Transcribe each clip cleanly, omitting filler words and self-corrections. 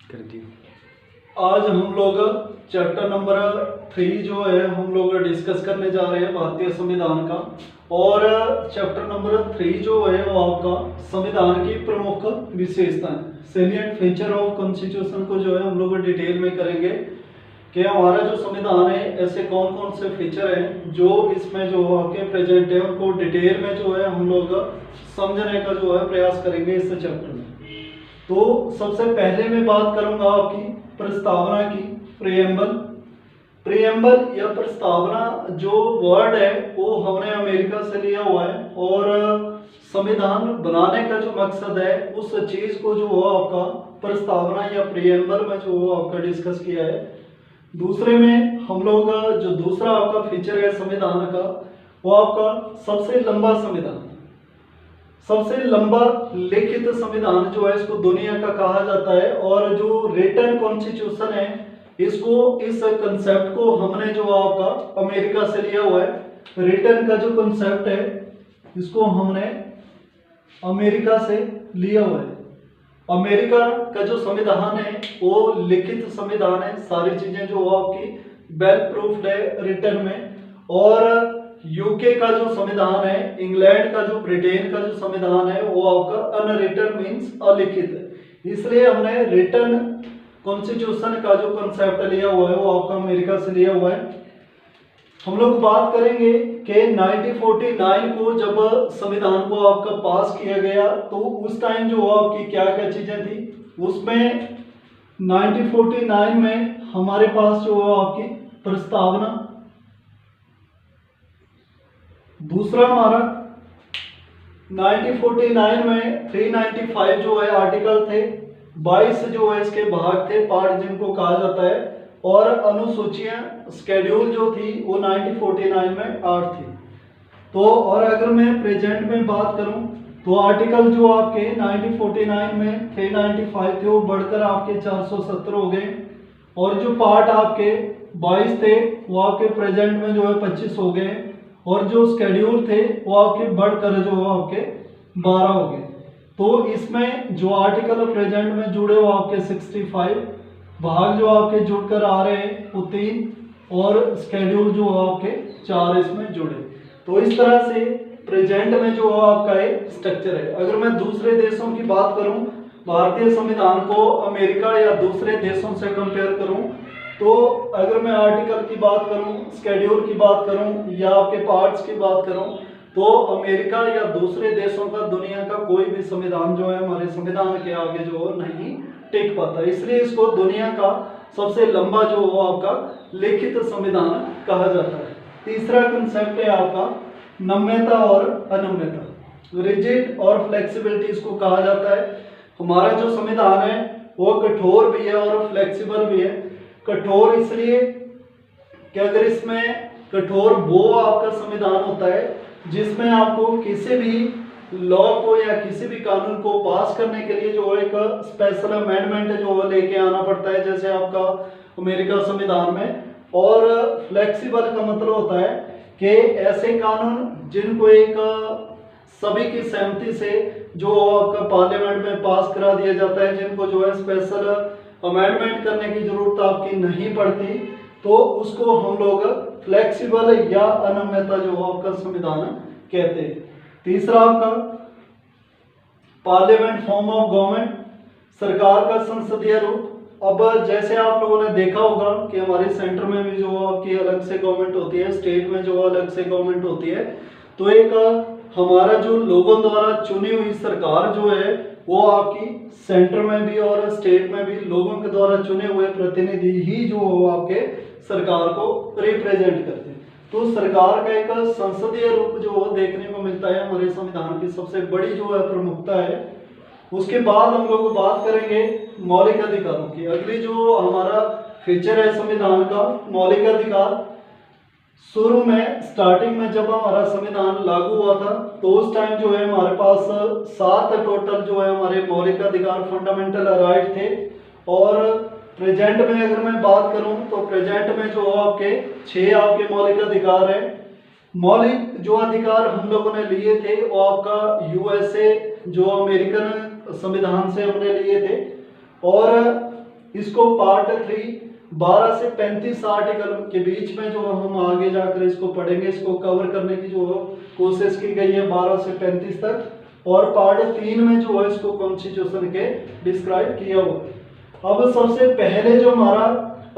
कर दी। आज हम लोग चैप्टर नंबर 3 जो है हम लोग डिस्कस करने जा रहे हैं भारतीय संविधान का। और चैप्टर नंबर 3 जो है वो आपका संविधान की प्रमुख विशेषताएं, सेलिएंट फीचर ऑफ कॉन्स्टिट्यूशन को जो है हम लोग डिटेल में करेंगे कि हमारा जो संविधान है ऐसे कौन कौन से फीचर हैं जो इसमें जो आपके प्रेजेंट है उनको डिटेल में जो है हम लोग समझने का जो है प्रयास करेंगे इस चैप्टर में। तो सबसे पहले मैं बात करूंगा आपकी प्रस्तावना की, प्रियम्बल। प्रियम्बल या प्रस्तावना जो वर्ड है वो हमने अमेरिका से लिया हुआ है और संविधान बनाने का जो मकसद है उस चीज को जो आपका प्रस्तावना या प्रियम्बल में जो आपका डिस्कस किया है। दूसरे में हम लोग जो दूसरा आपका फीचर है संविधान का वो आपका सबसे लंबा संविधान, सबसे लंबा लिखित संविधान जो है इसको दुनिया का कहा जाता है। और जो रिटन कॉन्स्टिट्यूशन है इसको, इस कंसेप्ट को हमने जो आपका अमेरिका से लिया हुआ है। रिटन का जो कंसेप्ट है इसको हमने अमेरिका से लिया हुआ है। अमेरिका का जो संविधान है वो लिखित संविधान है, सारी चीजें जो आपकी वेल प्रूफ्ड है रिटन में। और यूके का जो संविधान है, इंग्लैंड का जो, ब्रिटेन का जो संविधान है वो आपका अनरिटन मींस अलिखित, इसलिए हमने रिटन कॉन्स्टिट्यूशन का जो कंसेप्ट लिया हुआ है वो आपका अमेरिका से लिया हुआ है। हम लोग बात करेंगे कि 1949 को जब संविधान को आपका पास किया गया तो उस टाइम जो आपकी क्या क्या चीजें थी उसमें 1949 में हमारे पास जो आपकी प्रस्तावना, दूसरा हमारा 1949 में 395 जो है आर्टिकल थे, 22 जो है इसके भाग थे, पार्ट जिनको कहा जाता है, और अनुसूचियां स्केड्यूल जो थी वो 1949 में 8 थी। तो और अगर मैं प्रेजेंट में बात करूं तो आर्टिकल जो आपके 1949 में 395 थे वो बढ़कर आपके 470 हो गए, और जो पार्ट आपके 22 थे वो आपके प्रेजेंट में जो है 25 हो गए, और जो स्केड्यूल थे वो आपके बढ़कर जो आपके 12 हो गए। तो इसमें जो आर्टिकल प्रेजेंट में जुड़े वो आपके 65, भाग जो आपके जुड़कर आ रहे हैं वो 3, और स्केड्यूल जो आपके 4 इसमें जुड़े। तो इस तरह से प्रेजेंट में जो आपका एक स्ट्रक्चर है। अगर मैं दूसरे देशों की बात करूं, भारतीय संविधान को अमेरिका या दूसरे देशों से कंपेयर करूं, तो अगर मैं आर्टिकल की बात करूं, स्केड्यूल की बात करूं या आपके पार्ट्स की बात करूं, तो अमेरिका या दूसरे देशों का, दुनिया का कोई भी संविधान जो है हमारे संविधान के आगे जो नहीं टिक पाता, इसलिए इसको दुनिया का सबसे लंबा जो वो आपका लिखित संविधान कहा जाता है। तीसरा कंसेप्ट है आपका नम्यता और अनम्यता, रिजिड और फ्लेक्सिबिलिटी इसको कहा जाता है। हमारा जो संविधान है वो कठोर भी है और फ्लेक्सिबल भी है। कठोर इसलिए कि अगर इसमें कठोर वो आपका संविधान होता है जिसमें आपको किसी भी लॉ को या किसी भी कानून को पास करने के लिए जो एक स्पेशल अमेंडमेंट जो लेके आना पड़ता है, जैसे आपका अमेरिका संविधान में। और फ्लेक्सिबल का मतलब होता है कि ऐसे कानून जिनको एक सभी की सहमति से जो आपका पार्लियामेंट में पास करा दिया जाता है, जिनको जो है स्पेशल अमेंडमेंट करने की जरूरत आपकी नहीं पड़ती, तो उसको हम लोग फ्लेक्सिबल या अनम्यता जो आपका संविधान कहते हैं। तीसरा आपका पार्लियामेंट फॉर्म ऑफ गवर्नमेंट, सरकार का संसदीय रूप। अब जैसे आप लोगों ने देखा होगा कि हमारे सेंटर में भी जो आपकी अलग से गवर्नमेंट होती है, स्टेट में जो अलग से गवर्नमेंट होती है, तो एक हमारा जो लोगों द्वारा चुनी हुई सरकार जो है वो आपकी सेंटर में भी और स्टेट में भी लोगों के द्वारा चुने हुए प्रतिनिधि ही जो आपके सरकार को रिप्रेजेंट करते हैं। तो सरकार का एक संसदीय रूप जो देखने को मिलता है हमारे संविधान की सबसे बड़ी जो है प्रमुखता है। उसके बाद हम लोग बात करेंगे मौलिक अधिकारों की। अगली जो हमारा फीचर है संविधान का, मौलिक अधिकार। शुरू में स्टार्टिंग में जब हमारा संविधान लागू हुआ था तो उस टाइम जो है हमारे पास 7 टोटल जो है हमारे मौलिक अधिकार, फंडामेंटल राइट थे। और प्रेजेंट में अगर मैं बात करूं तो प्रेजेंट में जो आपके 6 आपके मौलिक अधिकार हैं। मौलिक जो अधिकार हम लोगों ने लिए थे वो आपका यूएसए जो अमेरिकन संविधान से हमने लिए थे। और इसको पार्ट 3 12 से 35 आर्टिकल के बीच में जो हम आगे जाकर इसको पढ़ेंगे, इसको कवर करने की जो कोशिश की गई है 12 से 35 तक। और पार्ट 3 में जो है इसको कॉन्स्टिट्यूशन के डिस्क्राइब किया हुआ। अब सबसे पहले जो हमारा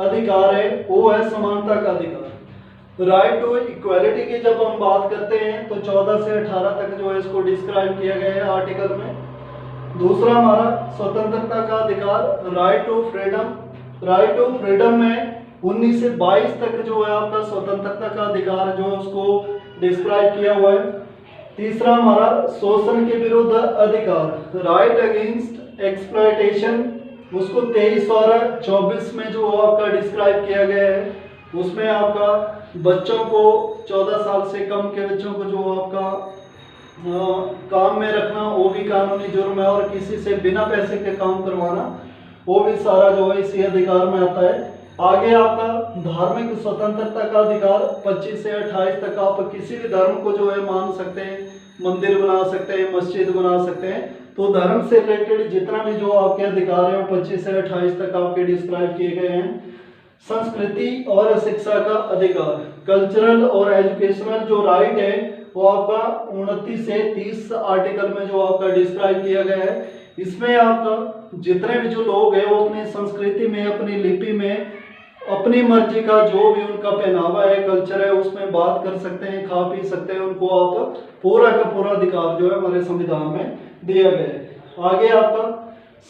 अधिकार है वो है समानता का अधिकार। राइट टू इक्वालिटी की जब हम बात करते हैं तो 14 से 18 तक जो है इसको डिस्क्राइब किया गया है आर्टिकल में। दूसरा हमारा स्वतंत्रता का अधिकार, right to freedom. Right to freedom में 19 से 22 तक जो है आपका स्वतंत्रता का अधिकार जो है उसको डिस्क्राइब किया हुआ है। तीसरा हमारा शोषण के विरुद्ध अधिकार, राइट अगेंस्ट एक्सप्लॉयटेशन, उसको 23 और 24 में जो आपका डिस्क्राइब किया गया है। उसमें आपका बच्चों को 14 साल से कम के बच्चों को जो आपका काम में रखना वो भी कानूनी जुर्म है, और किसी से बिना पैसे के काम करवाना वो भी सारा जो है इसी अधिकार में आता है। आगे आपका धार्मिक स्वतंत्रता का अधिकार 25 से 28 तक आप किसी भी धर्म को जो है मान सकते हैं, मंदिर बना सकते हैं, मस्जिद बना सकते हैं। तो धर्म से रिलेटेड जितना भी जो आपके अधिकार हैं 25 से 28 तक आपके डिस्क्राइब किए गए हैं। संस्कृति और शिक्षा का अधिकार, कल्चरल और एजुकेशनल जो राइट है वो आपका 29 से 30 आर्टिकल में जो आपका डिस्क्राइब किया गया है। इसमें आपका जितने भी जो लोग हैं वो अपनी संस्कृति में, अपनी लिपि में, अपनी मर्जी का जो भी उनका पहनावा है, कल्चर है, उसमें बात कर सकते हैं, खा पी सकते हैं। उनको आप पूरा का पूरा अधिकार जो है हमारे संविधान में दिया गया है। आगे आपका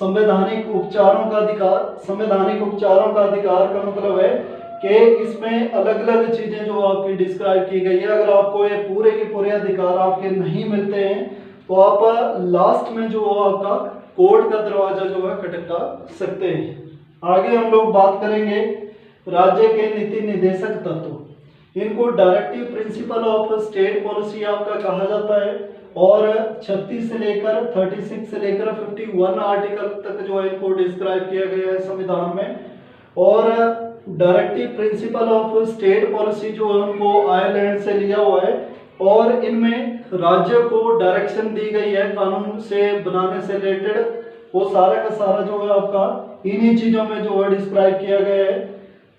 संवैधानिक उपचारों का अधिकार। संवैधानिक उपचारों का अधिकार का मतलब है कि इसमें अलग अलग चीजें जो आपकी डिस्क्राइब की गई है। अगर आपको ये पूरे के पूरे अधिकार आपके नहीं मिलते हैं तो आप लास्ट में जो आपका कोर्ट का दरवाजा जो है खटखटा सकते हैं। आगे हम लोग बात करेंगे राज्य के नीति निर्देशक तत्व। इनको directive principle of state policy आपका कहा जाता है, और 36 से लेकर 36 से लेकर 51 आर्टिकल तक जो है इनको डिस्क्राइब किया गया है संविधान में। और directive principle of state policy जो है उनको आयरलैंड से लिया हुआ है, और इनमें राज्य को डायरेक्शन दी गई है कानून से बनाने से रिलेटेड। वो सारा का सारा जो है आपका इन्हीं चीजों में जो है डिस्क्राइब किया गया है।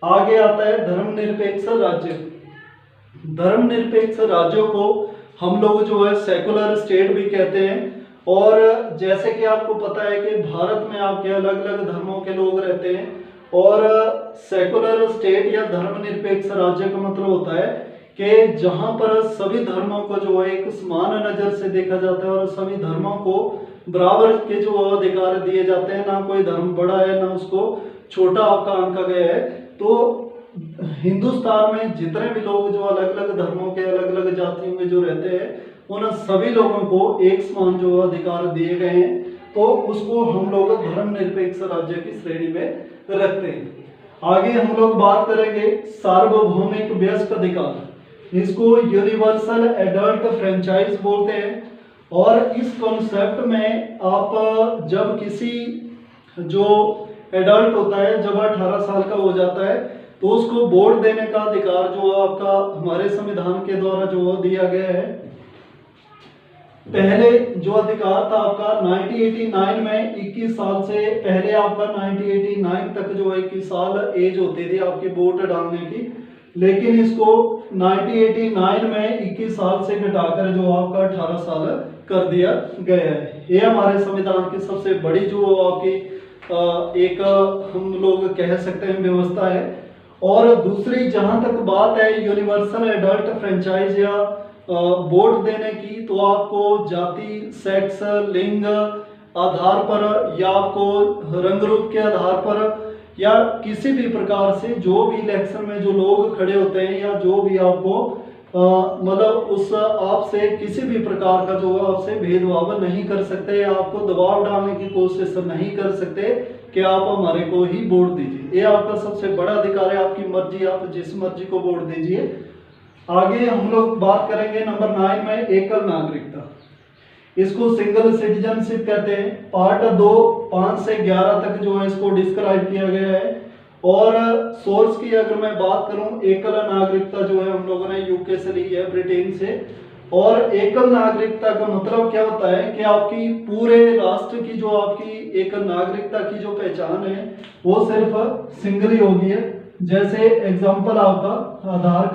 आगे आता है धर्मनिरपेक्ष राज्य। धर्मनिरपेक्ष राज्यों को हम लोग जो है सेकुलर स्टेट भी कहते हैं। और जैसे कि आपको पता है कि भारत में आपके अलग अलग धर्मों के लोग रहते हैं, और सेकुलर स्टेट या धर्मनिरपेक्ष राज्य का मतलब होता है कि जहां पर सभी धर्मों को जो है एक समान नजर से देखा जाता है और सभी धर्मों को बराबर के जो अधिकार दिए जाते हैं। ना कोई धर्म बड़ा है ना उसको छोटा आपका आंका गया है। तो हिंदुस्तान में जितने भी लोग जो अलग अलग धर्मों के, अलग अलग जातियों में जो रहते हैं, उन सभी लोगों को एक समान जो अधिकार दिए गए हैं। तो उसको हम लोग धर्मनिरपेक्ष राज्य की श्रेणी में रखते हैं। आगे हम लोग बात करेंगे सार्वभौमिक वयस्क अधिकार। इसको यूनिवर्सल एडल्ट फ्रेंचाइज बोलते हैं। और इस कॉन्सेप्ट में आप जब किसी जो एडल्ट होता है, जब 18 साल का हो जाता है, तो उसको वोट देने का अधिकार जो आपका हमारे संविधान के द्वारा जो दिया गया है। पहले जो अधिकार था आपका 1989 में 21 साल से पहले आपका 1989 तक जो 21 साल एज होती थी आपकी वोट डालने की, लेकिन इसको 1989 में 21 साल से घटाकर जो आपका 18 साल कर दिया गया है। ये हमारे संविधान की सबसे बड़ी जो आपकी एक हम लोग कह सकते हैं व्यवस्था है। और दूसरी जहां तक बात है यूनिवर्सल एडल्ट फ्रेंचाइज या वोट देने की, तो आपको जाति, सेक्स, लिंग आधार पर या आपको रंग रूप के आधार पर या किसी भी प्रकार से जो भी इलेक्शन में जो लोग खड़े होते हैं या जो भी आपको मतलब उस आपसे किसी भी प्रकार का जो आपसे भेदभाव नहीं कर सकते, आपको दबाव डालने की कोशिश नहीं कर सकते कि आप हमारे को ही वोट दीजिए। ये आपका सबसे बड़ा अधिकार है, आपकी मर्जी, आप जिस मर्जी को वोट दीजिए। आगे हम लोग बात करेंगे नंबर 9 में एकल नागरिकता। इसको सिंगल सिटीजनशिप कहते हैं। पार्ट 2 5 से 11 तक जो है इसको डिस्क्राइब किया गया है। और सोर्स की अगर मैं बात करूं, एकल नागरिकता जो है हम लोगों ने यूके से ली है, ब्रिटेन से। और एकल नागरिकता का मतलब क्या होता है कि आपकी पूरे राष्ट्र की जो आपकी एक नागरिकता की जो पहचान है वो सिर्फ सिंगल ही होगी है। जैसे एग्जांपल आपका आधार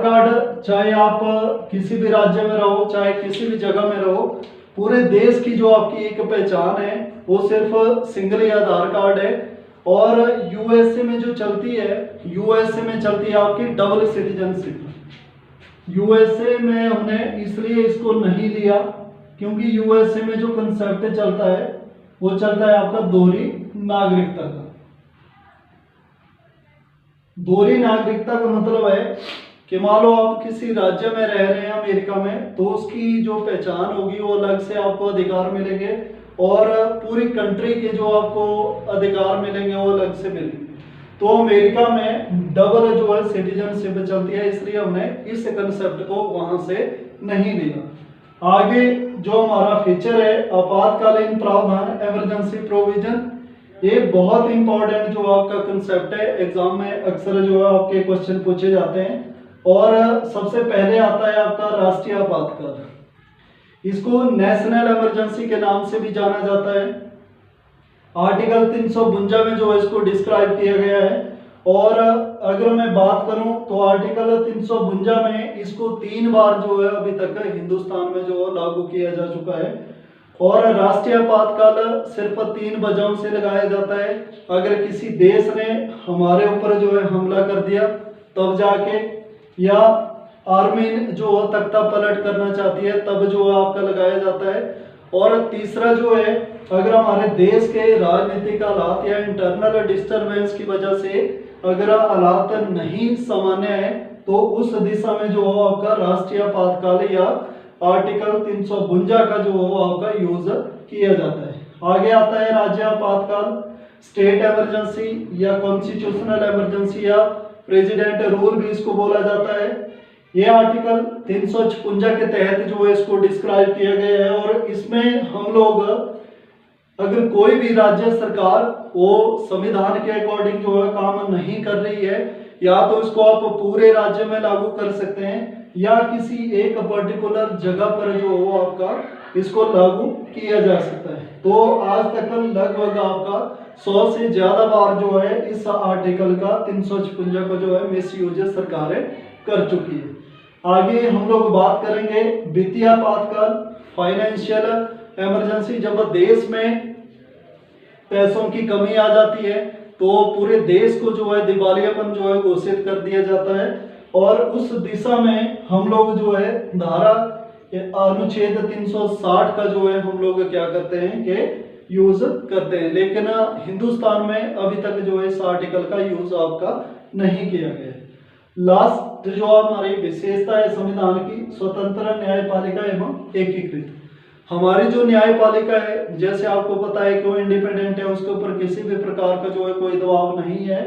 कार्ड चाहे आप किसी भी राज्य में रहो चाहे किसी भी जगह में रहो, पूरे देश की जो आपकी एक पहचान है वो सिर्फ सिंगल ही आधार कार्ड है। और यूएसए में जो चलती है, यूएसए में चलती है आपकी डबल सिटीजनशिप। यूएसए में हमने इसलिए इसको नहीं लिया क्योंकि यूएसए में जो कंसेप्ट चलता है वो चलता है आपका दोहरी नागरिकता का। दोहरी नागरिकता का मतलब है कि मान लो आप किसी राज्य में रह रहे हैं अमेरिका में, तो उसकी जो पहचान होगी वो अलग से आपको अधिकार मिलेंगे और पूरी कंट्री के जो आपको अधिकार मिलेंगे वो अलग से मिलेंगे। तो अमेरिका में डबल जो है सिटीजनशिप चलती है, इसलिए हमने इस कंसेप्ट को वहां से नहीं लिया। आगे जो हमारा फीचर है आपातकालीन प्रावधान, इमरजेंसी प्रोविजन, ये बहुत इंपॉर्टेंट जो आपका कंसेप्ट है, एग्जाम में अक्सर जो है आपके क्वेश्चन पूछे जाते हैं। और सबसे पहले आता है आपका राष्ट्रीय आपातकाल, इसको नेशनल इमरजेंसी के नाम से भी जाना जाता है। आर्टिकल 352 में जो है इसको डिस्क्राइब किया गया है। और अगर मैं बात करूं तो आर्टिकल 352 में इसको 3 बार जो है अभी तक हिंदुस्तान में जो लागू किया जा चुका है। और राष्ट्रीय आपातकाल सिर्फ 3 वजहों से लगाया जाता है। अगर किसी देश ने हमारे ऊपर जो है हमला कर दिया तब जाके, या आर्मी जो तख्ता पलट करना चाहती है तब जो आपका लगाया जाता है। और तीसरा जो है अगर हमारे देश के राजनीतिक हालात या इंटरनल डिस्टरबेंस की वजह से अगर हालात नहीं सामान्य है तो उस दिशा में जो हो आपका राष्ट्रीय आपातकाल या आर्टिकल 352 का जो हो आपका यूज किया जाता है। आगे आता है राज्य आपातकाल, स्टेट इमरजेंसी या कॉन्स्टिट्यूशनल इमरजेंसी या प्रेसिडेंट रूल भी इसको बोला जाता है। ये आर्टिकल 356 के तहत जो है इसको डिस्क्राइब किया गया है। और इसमें हम लोग अगर कोई भी राज्य सरकार वो संविधान के अकॉर्डिंग जो है काम नहीं कर रही है, या तो इसको आप पूरे राज्य में लागू कर सकते हैं या किसी एक पर्टिकुलर जगह पर जो हो आपका इसको लागू किया जा सकता है। तो आज तक लगभग आपका 100 से ज्यादा बार जो है इस आर्टिकल का 356 को जो है मिसयूज सरकारें कर चुकी है। आगे हम लोग बात करेंगे वित्तीय आपातकाल, फाइनेंशियल इमरजेंसी। जब देश में पैसों की कमी आ जाती है तो पूरे देश को जो है दिवालियापन जो है घोषित कर दिया जाता है। और उस दिशा में हम लोग जो है धारा अनुच्छेद 360 का जो है हम लोग क्या करते हैं कि यूज करते हैं। लेकिन हिंदुस्तान में अभी तक जो है इस आर्टिकल का यूज आपका नहीं किया गया है। लास्ट जो हमारी विशेषता है संविधान की, स्वतंत्र न्यायपालिका एवं एकीकृत। हमारी जो न्यायपालिका है जैसे आपको पता है कि वो इंडिपेंडेंट है, उसके ऊपर किसी भी प्रकार का जो है कोई दबाव नहीं है।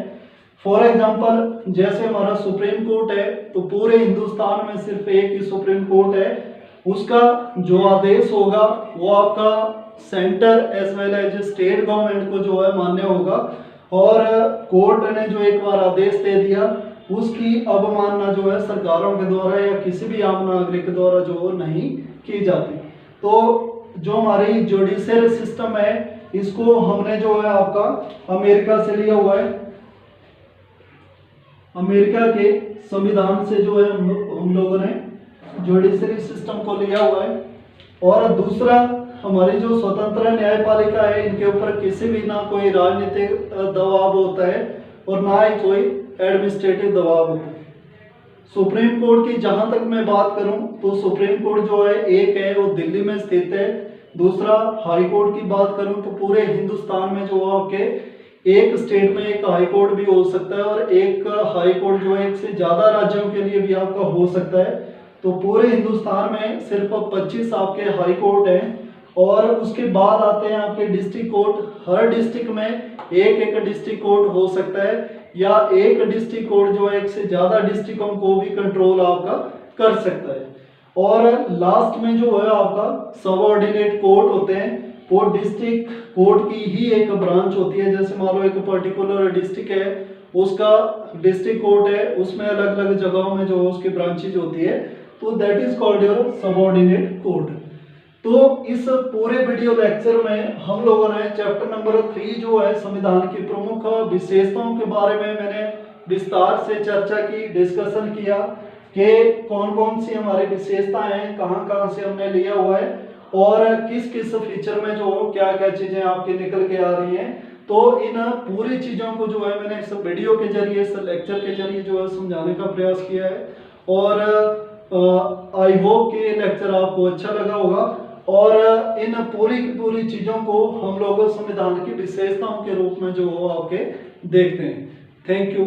फॉर एग्जांपल जैसे हमारा सुप्रीम कोर्ट है तो पूरे हिंदुस्तान में सिर्फ एक ही सुप्रीम कोर्ट है, उसका जो आदेश होगा वो आपका centre as well as state government को जो है मान्य होगा। और कोर्ट ने जो एक बार आदेश दे दिया उसकी अवमानना जो है सरकारों के द्वारा या किसी भी आम नागरिक द्वारा जो नहीं की जाती। तो जो हमारी जुडिशियल सिस्टम है इसको हमने जो है आपका अमेरिका से लिया हुआ है, अमेरिका के संविधान से जो है हम लोगों ने जुडिशियल सिस्टम को लिया हुआ है। और दूसरा हमारी जो स्वतंत्र न्यायपालिका है इनके ऊपर किसी भी ना कोई राजनीतिक दबाव होता है और ना ही कोई एडमिनिस्ट्रेटिव दबाव होता है। सुप्रीम कोर्ट की जहां तक मैं बात करूं तो सुप्रीम कोर्ट जो है एक है वो दिल्ली में स्थित है। दूसरा हाई कोर्ट की बात करूं तो पूरे हिंदुस्तान में जो आपके एक स्टेट में एक हाई कोर्ट भी हो सकता है और एक हाई कोर्ट जो है एक से ज्यादा राज्यों के लिए भी आपका हो सकता है। तो पूरे हिंदुस्तान में सिर्फ 25 आपके हाई कोर्ट हैं। और उसके बाद आते हैं आपके डिस्ट्रिक्ट कोर्ट। हर डिस्ट्रिक्ट में एक एक डिस्ट्रिक्ट कोर्ट हो सकता है या एक डिस्ट्रिक्ट कोर्ट जो है एक से ज्यादा डिस्ट्रिक्टों को भी कंट्रोल आपका कर सकता है। और लास्ट में जो है आपका सबऑर्डिनेट कोर्ट होते हैं, वो डिस्ट्रिक्ट कोर्ट की ही एक ब्रांच होती है। जैसे मान लो एक पर्टिकुलर डिस्ट्रिक्ट है उसका डिस्ट्रिक्ट कोर्ट है, उसमें अलग अलग जगहों में जो उसकी ब्रांचेज होती है, तो that is called your subordinate court. तो इस पूरे वीडियो लेक्चर में हम लोगों ने चैप्टर नंबर 3 जो है संविधान की प्रमुख विशेषताओं के बारे में मैंने विस्तार से चर्चा की, डिस्कशन किया कि कौन कौन सी हमारी विशेषताएं हैं, कहां कहां से हमने लिया हुआ है और किस किस फीचर में जो क्या क्या चीजें आपकी निकल के आ रही हैं। तो इन पूरी चीजों को जो है मैंने इस वीडियो के जरिए, इस लेक्चर के जरिए जो है समझाने का प्रयास किया है और आई होप कि ये लेक्चर आपको अच्छा लगा होगा और इन पूरी की पूरी चीजों को हम लोग संविधान की विशेषताओं के रूप में जो आपके देखते हैं। Thank you.